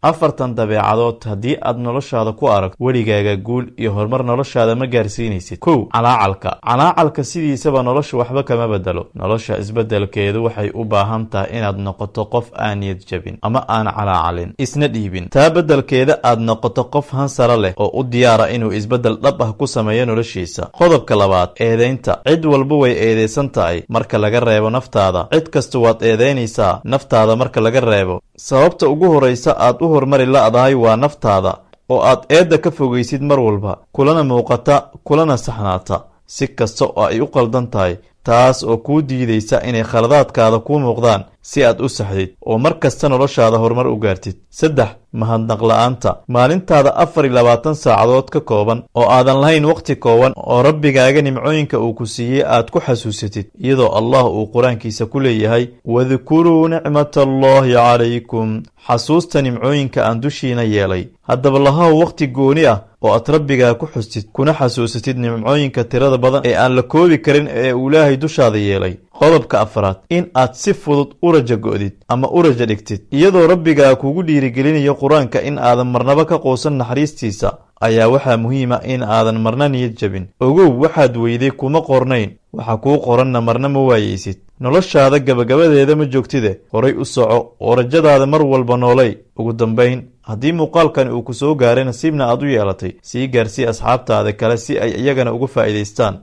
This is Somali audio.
afartan dabeecadood haddii aad noloshaada ku aragto weligaaga guul iyo horumar noloshaada ma gaarsiinaysid. 1. calaacalka sidiisaba nolosha waxba kama bedelo. nolosha isbedelkeedu waxay u baahan tahay inaad noqoto qof aan niyad jabin ama aan calaacalin, isna dhiibin. taa bedelkeeda aad noqoto qof hansara leh oo u diyaara inuu isbedel dhab ah ku sameeyo noloshiisa. qodobka 2. eedaynta. cid walba way eedaysan tahay marka laga reebo naftaada. cid kasta waad eedaynaysaa naftaada marka laga reebo. sababta ugu horraysa aad u horumari la'dahay waa naftaada oo aad eedda ka fogaysid mar walba, kulana muuqata kulana saxnaata si kasta oo ay u qaldan tahay, taas oo kuu diidaysa inay khaladaadkaada kuu muuqdaan si aad u saxdid oo mar kasta noloshaada horumar u gaartid. 3. mahadnaq la'aanta. maalintaada 24 saacadood ka kooban oo aadan lahayn waqti kooban oo rabbigaaga nimcooyinka uu ku siiyey aad ku xasuusatid, iyadoo allah uu qur-aankiisa ku leeyahay wadkuruu nicmatallahi calaykum, xasuusta nimcooyinka aan dushiina yeelay. haddaba lahaw waqti gooni ah oo aad rabbigaa ku xustid kuna xasuusatid nimcooyinka tirada badan ee aan la koobi karin ee uu ilaahay dushaada yeelay. qodobka 4. in aad si fudud u raja go'did ama u raja dhigtid, iyadoo rabbigaa kugu dhiirigelinayo qur-aanka in aadan marnaba ka quusan naxariistiisa, ayaa waxaa muhiima in aadan marna niyad jabin. ogow waxaad weyday kuma qornayn, waxa kuu qoranna marna ma waayaysid. noloshaada gabagabadeeda ma joogtide, horay u soco oo rajadaada mar walba noolay. ugu dambayn, haddii muuqaalkan uu ku soo gaaray nasiibna aad u yeelatay, sii gaarsii asxaabtaada kale si ay iyagana uga faa'iidaystaan.